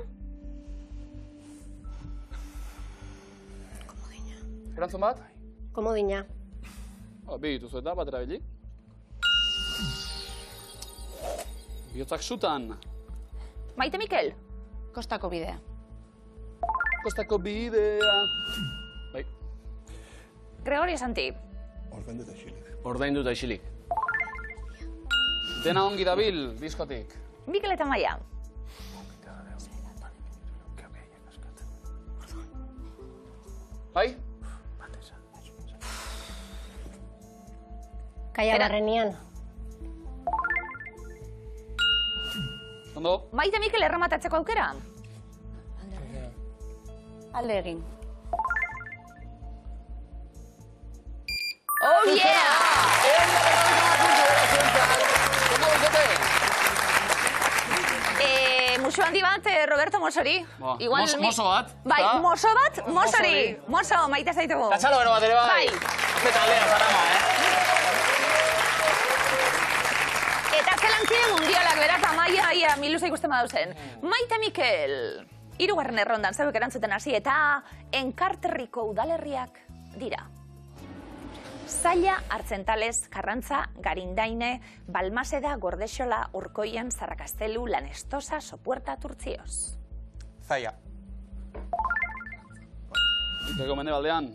Speaker 1: Erantzun bat?
Speaker 10: Komodina.
Speaker 1: Bi dituzu eta batera bilik. Bihotzak sutan.
Speaker 2: Maite Mikel?
Speaker 6: Kostako bidea.
Speaker 1: Kostako bidea. Bai.
Speaker 2: Gregorio Santi?
Speaker 3: Ordaindu eta isilik.
Speaker 1: Dena ongi dabil, diskotik.
Speaker 2: Mikel eta Amaia?
Speaker 1: Bai?
Speaker 10: Kaia Barrenian.
Speaker 1: Ondo?
Speaker 2: Maite Mikel errematatzeko aukera?
Speaker 6: Alde egin.
Speaker 2: Oh yeah! Musu handi bat, Roberto Mosori.
Speaker 1: Moso bat?
Speaker 2: Bai, moso bat, Mosori. Moso, maite zaitugu.
Speaker 1: Katxalo bero bat ere bai. Eta aldea zarama,
Speaker 2: Eta zelantzide mundialak, beraz, Amaia, ia, miluza ikusten badauzen. Maite Mikel, 3. errondan zeuek erantzuten hasi, eta Enkarterriko udalerriak dira. Zaila, Artzentales, Karrantza, Garindaine, Balmaseda, Gordexola, Urkoien, Zarrakastelu, Lanestosa, Sopuerta, Turtzioz.
Speaker 7: Zaila.
Speaker 1: Ikeko mendebaldean.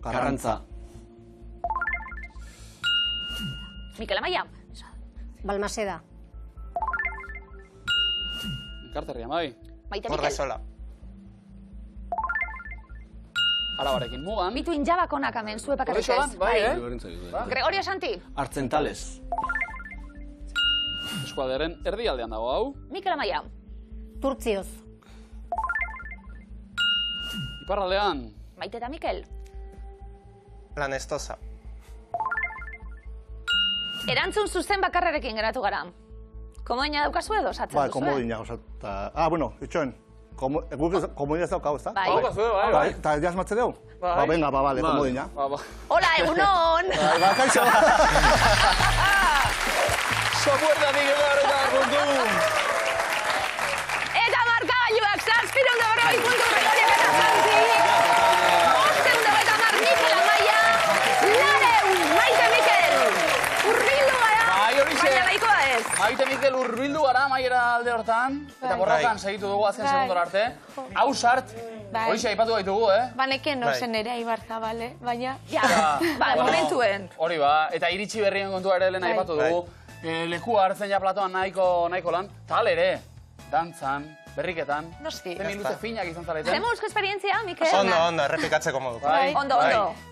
Speaker 3: Karrantza.
Speaker 2: Mikel Amaia?
Speaker 10: Balmaseda.
Speaker 1: Enkarterria, bai.
Speaker 2: Maite Mikel?
Speaker 7: Gordesola.
Speaker 1: Arabarekin mugan.
Speaker 2: Bitu injabakonak hemen, zue bakarrik ez.
Speaker 1: Bai,
Speaker 2: Gregorio Santi?
Speaker 3: Artzentales.
Speaker 1: Eskualderen erdialdean dago, hau.
Speaker 2: Mikel Amaia?
Speaker 10: Turtzioz.
Speaker 1: Iparraldean.
Speaker 2: Maite eta Mikel?
Speaker 7: Lanestosa.
Speaker 2: Erantzun zuzen bakarrarekin geratu gara. Komodina daukazu edo osatzen
Speaker 4: Bai,
Speaker 2: duzu,
Speaker 4: komodina osata. Bueno, itxoen. Komodina ez daukau, ez da?
Speaker 2: Bai.
Speaker 4: Bai. Eta jazmatze dugu? Ba, venga, ba, bale, komodina.
Speaker 2: Hola, egunon!
Speaker 4: Ba, kaixo.
Speaker 1: Sopuertatik eta puntu.
Speaker 2: Eta markagailuak, 740 puntu Gregorio eta Santi. 590 Mikel Amaia. Maite Mikel. Urbildu gara. Baina nahikoa ez.
Speaker 1: Maite Mikel urbildu gara maiera alde hortan. Eta borrokan segitu dugu azken segundora arte. Hau sart, Horixe aipatu gaitugu,
Speaker 6: Baneken ozen ere Ibarzabale, baina...
Speaker 2: Ja, momentuen.
Speaker 1: Hori ba, eta iritsi berrien kontua ere lehen aipatu dugu. Lekua hartzen ja platoan nahiko lan. Tal ere, dantzan, berriketan.
Speaker 2: Noski.
Speaker 1: Zen luze finak izan zareten.
Speaker 2: Zenemo eusko esperientzia, Mikel?
Speaker 7: Ondo, errepikatzeko moduko.
Speaker 2: Ondo.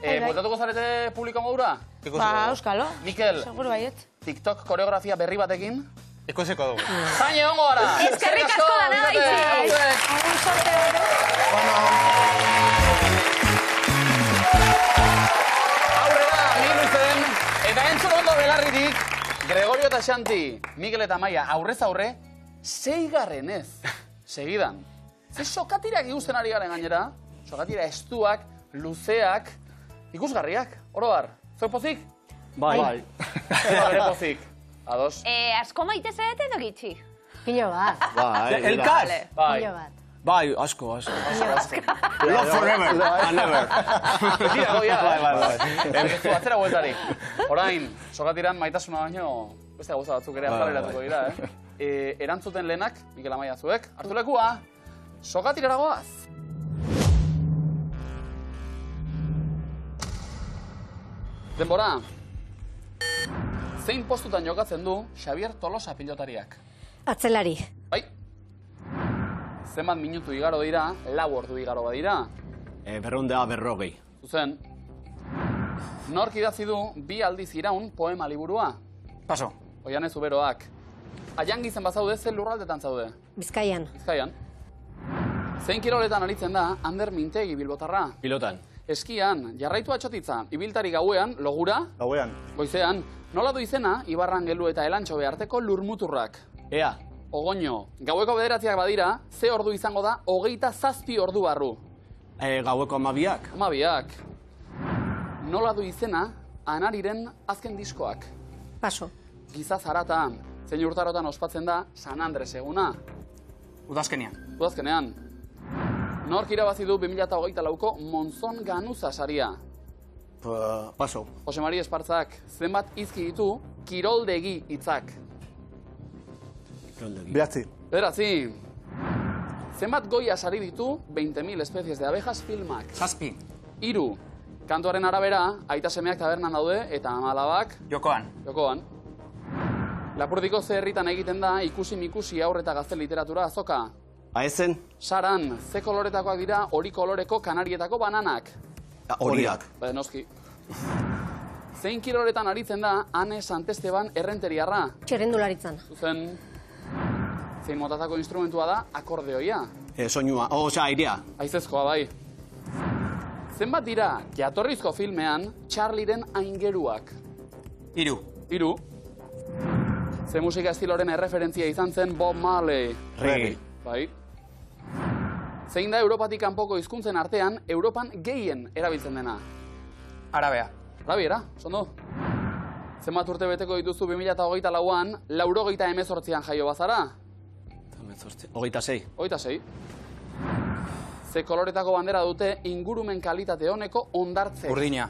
Speaker 1: Bueltatuko zarete publiko modura?
Speaker 6: Euskalo.
Speaker 1: Mikel,
Speaker 6: Seguro baiet.
Speaker 1: TikTok koreografia berri batekin?
Speaker 7: Ikusiko dugu.
Speaker 1: Zaine hongo gara!
Speaker 2: Eskerrik asko dana, itzi!
Speaker 6: Agur sorte bero.
Speaker 1: Aurrera, Miguel Luzen, eta entzun ondo belarritik, Gregorio eta Xanti, Mikel eta Maia, aurrez aurre, 6. segidan. Ze sokatirak ikusten ari garen gainera, sokatira estuak, luzeak, ikusgarriak, oro har. Zoi pozik?
Speaker 3: Bai.
Speaker 1: Gure pozik. Ados.
Speaker 2: Asko maite zarete edo gitxi?
Speaker 10: Pilo bat.
Speaker 3: Bai.
Speaker 5: Elkar!
Speaker 10: Pilo bat.
Speaker 3: Bai, asko.
Speaker 4: Love forever.
Speaker 3: Never.
Speaker 1: Tira goia,
Speaker 3: Bai.
Speaker 1: Ez du atzera bueltarik. Orain, sokatiran maitasuna baino, beste gauza batzuk ere azaleratuko dira, Erantzuten lehenak, Mikel Amaia zuek, hartu lekua, sokatirara goaz. Denbora. Zein postutan jokatzen du Xavier Tolosa pilotariak?
Speaker 10: Atzelari.
Speaker 1: Bai. Zenbat minutu igaro dira, 4 ordu igaro badira.
Speaker 3: Berrondea 40.
Speaker 1: Zuzen. Nork idatzi du 2 aldiz iraun poema liburua?
Speaker 5: Paso.
Speaker 1: Oianez Uberoak. Aian gizen bazaude, ze lurraldetan zaude?
Speaker 10: Bizkaian.
Speaker 1: Bizkaian. Zein kiroletan aritzen da Ander Mintegi bilbotarra?
Speaker 3: Pilotan.
Speaker 1: Eskian, jarraitu atxotitza, ibiltari gauean, logura,
Speaker 4: Gauean.
Speaker 1: goizean. Nola du izena, Ibarran Gelu eta Elantxobe arteko lurmuturrak?
Speaker 3: Ea.
Speaker 1: Ogoño, gaueko 9 badira, ze ordu izango da, 27 ordu barru.
Speaker 3: Gaueko 12.
Speaker 1: 12. Nola du izena, Anariren azken diskoak?
Speaker 10: Paso.
Speaker 1: Giza zarata, zein urtarotan ospatzen da San Andres eguna?
Speaker 5: Udazkenian.
Speaker 1: Udazkenean. Nork irabazi du 2024ko Monzon Ganuza saria?
Speaker 4: Paso.
Speaker 1: Jose Mari Espartzak, zenbat izki ditu kiroldegi hitzak?
Speaker 4: 9.
Speaker 1: 9. Zenbat goia sari ditu 20.000 especies de abejas filmak?
Speaker 5: 7.
Speaker 1: 3. Kantuaren arabera, aita semeak tabernan daude eta amalabak jokoan. Lapurdiko ze herritan egiten da ikusi-mikusi haur eta gazte literatura azoka?
Speaker 3: Aezen.
Speaker 1: Saran, ze koloretakoak dira hori koloreko Kanarietako bananak?
Speaker 3: Horiak.
Speaker 1: Noski. Zein kiroletan aritzen da Ane Santesteban errenteriarra?
Speaker 10: Txerrendularitzan.
Speaker 1: Zuzen, zein motatako instrumentua da akordeoia?
Speaker 3: Soinua. Airea.
Speaker 1: Aizezkoa bai. Zenbat dira jatorrizko filmean Charlieren aingeruak?
Speaker 5: 3.
Speaker 1: Ze musika estiloren erreferentzia izan zen Bob Marley?
Speaker 3: Reggae.
Speaker 1: Bai. Zein da Europatik kanpoko hizkuntzen artean Europan gehien erabiltzen dena?
Speaker 5: Arabea.
Speaker 1: Arabiera, zondo. Zenbat urte beteko dituzu 2024an, 98an jaio bazara?
Speaker 3: 26.
Speaker 1: 26. Ze koloretako bandera dute ingurumen kalitate honeko hondartzek? Urdina.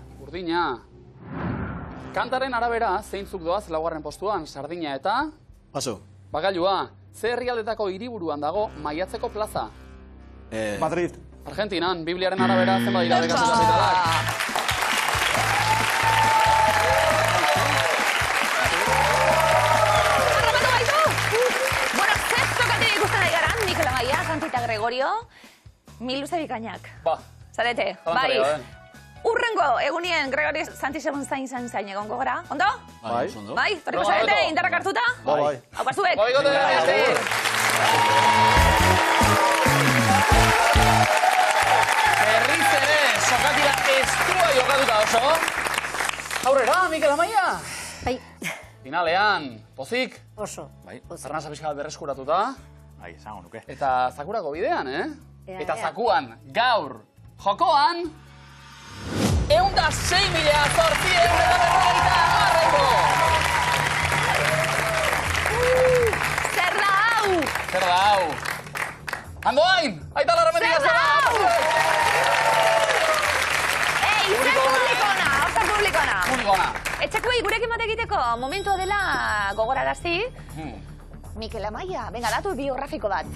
Speaker 1: Kantaren arabera, zeintzuk doaz 4. postuan, Sardina eta...
Speaker 3: Paso.
Speaker 1: Bagailua, ze herrialdetako hiriburuan dago Maiatzeko plaza?
Speaker 4: Madrid.
Speaker 1: Argentinan, Bibliaren arabera zenbat dira bekatu kapitalak?
Speaker 2: Bueno, zestokate ikusten ari garan, Mikel Amaia, Xanti eta Gregorio, miluze bikainak. Zarete, bai. Urrengo egunien Gregorio Xanti segun zain egongo gara, ondo?
Speaker 4: Bai.
Speaker 2: Bai, torriko zarete, indarrak hartuta?
Speaker 4: Bai.
Speaker 2: Hau bazuek.
Speaker 1: Bai, gote, Berriz ere, sokatira estua jokatuta oso. Aurrera, Mikel Amaia!
Speaker 10: Bai.
Speaker 1: Finalean, pozik?
Speaker 10: Oso.
Speaker 1: Bai. Arnasa pixka bat berreskuratuta.
Speaker 5: Bai, esango nuke.
Speaker 1: Eta zakurako bidean,
Speaker 10: Ea,
Speaker 1: Eta
Speaker 10: ea.
Speaker 1: zakuan, gaur, jokoan... 106.840
Speaker 2: Zer da hau?
Speaker 1: Zer da hau? Andoain! Aita larramendik
Speaker 2: Zer da hau? Ei, zer publikona, oza publikona.
Speaker 1: Publikona.
Speaker 2: Etxekuei gurekin bat egiteko momentua dela gogorarazi. Mikel Amaia, venga, datu biografiko bat.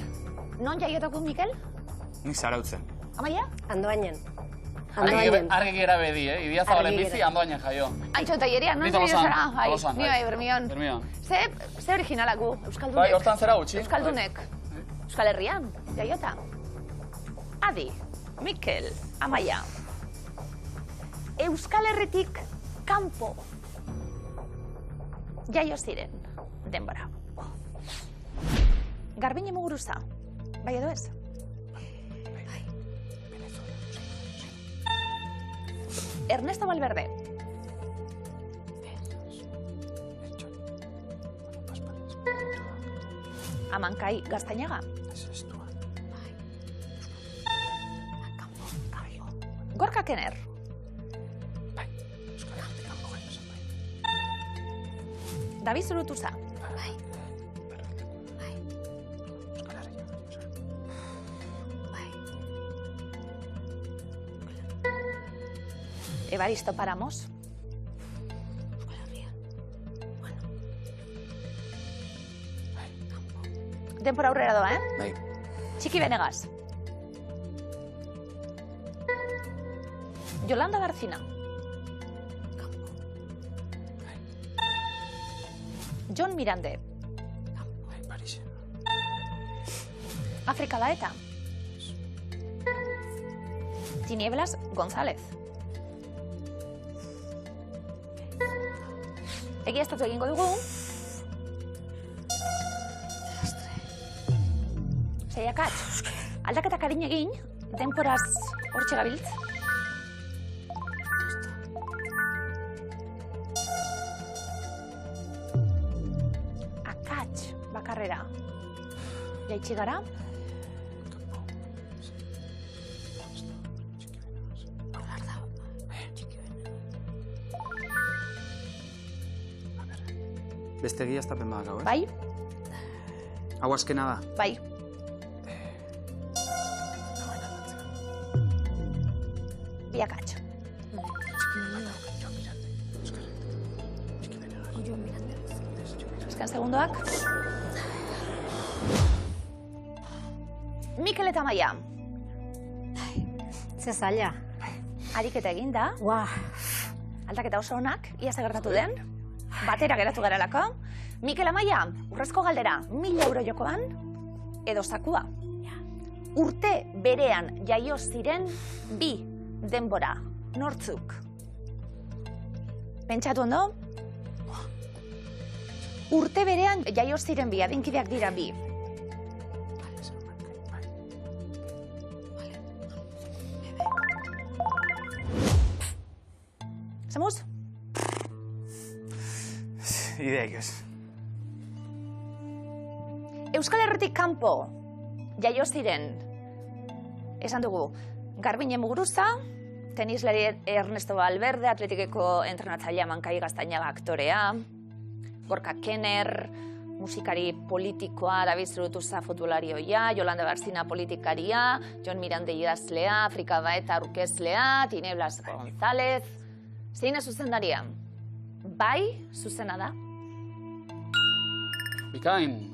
Speaker 2: Non jaiotako Mikel?
Speaker 5: Nik Zarautzen.
Speaker 2: Amaia?
Speaker 10: Andoainen. Andoainen.
Speaker 1: Argik era bedi, Idia Zabalen bizi, Andoainen jaio.
Speaker 2: Aitxo Talleria, non
Speaker 1: Ni
Speaker 2: zari
Speaker 1: Tolosan,
Speaker 2: zara? Ai,
Speaker 1: Tolosan,
Speaker 2: ni
Speaker 1: bai.
Speaker 2: bai, Bermion.
Speaker 1: Bermion.
Speaker 2: Ze originalak gu, Euskaldunek.
Speaker 1: Bai, hortan zera gutxi.
Speaker 2: Euskaldunek. Euskal Herrian, jaiota. Adi, Mikel, Amaia. Euskal Herritik kanpo. Jaio ziren, denbora. Garbine Muguruza, bai edo ez? Ernesto Valverde. Amankai Gaztañaga. Gorka Kenner. David Zurutuza. Evaristo Paramos. Denpora aurrera doa,
Speaker 3: Bai.
Speaker 2: Txiki Benegas. Yolanda Barcina. John Mirande. Afrika Laeta. Tinieblas González. Egiaztatu egingo dugu. Seiakatz, aldaketak adin egin, denporaz hortxe gabiltz. Akats bakarrera. Jaitsi gara.
Speaker 5: Beste egiaztapen badak hau,
Speaker 2: Bai,
Speaker 5: Hau azkena da.
Speaker 2: bai. Biakatz. Eskan segundoak. Mikel eta Amaia.
Speaker 10: Ze zaila.
Speaker 2: Ariketa egin da.
Speaker 10: Ua,
Speaker 2: Aldaketa oso onak, ia ze gertatu den. Batera geratu garelako. Mikel Amaia, urrezko galdera, 1000 euro jokoan, edo zakua. Urte berean jaio ziren bi denbora, nortzuk. Pentsatu ondo? Urte berean jaio ziren bi, adinkideak dira bi. Zemuz?
Speaker 5: Ideik ez.
Speaker 2: Euskal Herritik kanpo jaio ziren, esan dugu, Garbine Muguruza, tenislari Ernesto Valverde, atletikeko entrenatzailea Amankai Gaztañaga aktorea, Gorka Kenner, musikari politikoa, David Zurutuza futbolarioia, Yolanda Barcina politikaria, John Mirande idazlea, Afrika Baeta aurkezlea, Tinieblas González, zein zuzendaria? Bai, zuzena da.
Speaker 1: Bikain,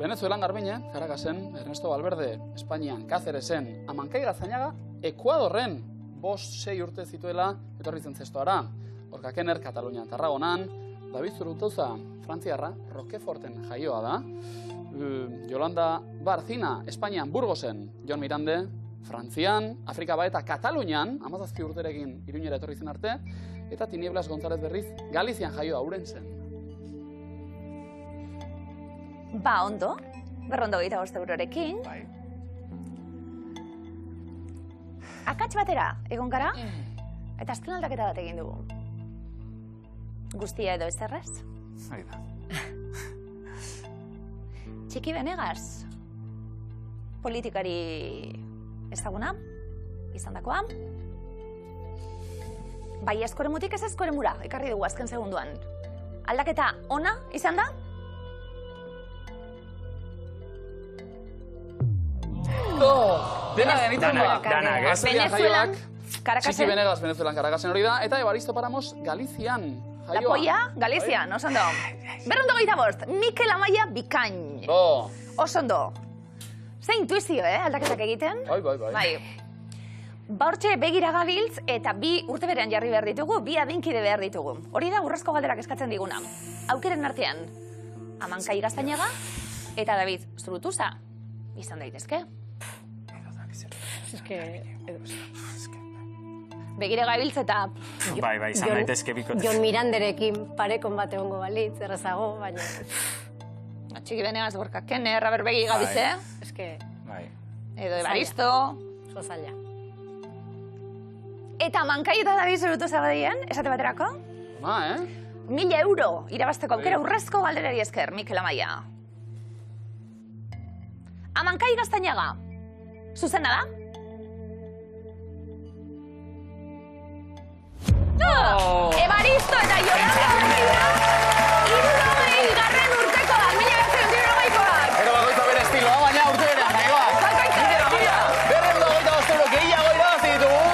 Speaker 1: Venezuelan Garbine, Caracas'en, Ernesto Valverde, Espainian, Cáceresen, Amankai Gaztañaga, Ekuadorren, 5-6 urte zituela, etorri zen zestoara. Gorka Kenner, Katalunia, Tarragonan, David Zurutuza, Frantziarra, Roqueforten jaioa da. Yolanda Barcina, Espainian, Burgosen, John Mirande, Frantzian, Afrika Baeta, Katalunian, 17 urterekin Iruñera etorri zen arte, eta Tinieblas González berriz, Galizian jaioa, Ourensen.
Speaker 2: Ba, ondo, 225 eurorekin.
Speaker 5: Bai.
Speaker 2: Akats batera, egon gara, eta azken aldaketa bat egin dugu. Guztia edo ezerrez.
Speaker 5: Hori da.
Speaker 2: Txiki Benegas, politikari ezaguna, izandakoa. Bai eskoremutik ez eskoremura, ekarri dugu azken segunduan. Aldaketa ona izan da?
Speaker 1: Dena genitzen da.
Speaker 5: Danak, ez?
Speaker 2: Venezuelan,
Speaker 1: Txiki
Speaker 2: Caracas'en,
Speaker 1: Benegas, Venezuelan, Caracasen hori da, eta Evaristo Paramos, Galizian.
Speaker 2: La
Speaker 1: jaioa.
Speaker 2: Polla, Galizian, oso ondo. 225, Mikel Amaia bikain.
Speaker 1: Oh.
Speaker 2: Oso ondo. Ze intuizio, aldaketak egiten?
Speaker 1: Bai.
Speaker 2: Bai. Hortxe begira gabiltz eta 2 urte berean jarri behar ditugu, 2 adinkide behar ditugu. Hori da urrezko galderak eskatzen diguna. Aukeren artean, Amankai Gaztañaga eta David Zurutuza izan daitezke. Begire gabiltz eta...
Speaker 5: Bai, izan daitezke bikote.
Speaker 10: Jon Miranderekin parekon bat egongo balitz, errazago, baina...
Speaker 2: Txiki benegaz Gorka Kenner, aber begi gabitze.
Speaker 10: Eske...
Speaker 2: Edo Evaristo.
Speaker 10: Oso zaila.
Speaker 2: Eta Amankai eta David Zurutuza badien, esate baterako? 1.000 euro irabazteko aukera urrezko galderari esker, Mikel Amaia. Amankai Gaztañaga, zuzena da? Evaristo eta Yolanda Urquida, 60. urteko da, 1980koak.
Speaker 1: Ero bakoitza bere estiloa, baina urte berean, nahi bat. Berrehun €25 gehiago irabazi ditugu.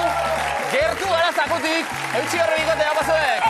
Speaker 1: Gertu gara zakutik, eutxi horre bikotea pasoek.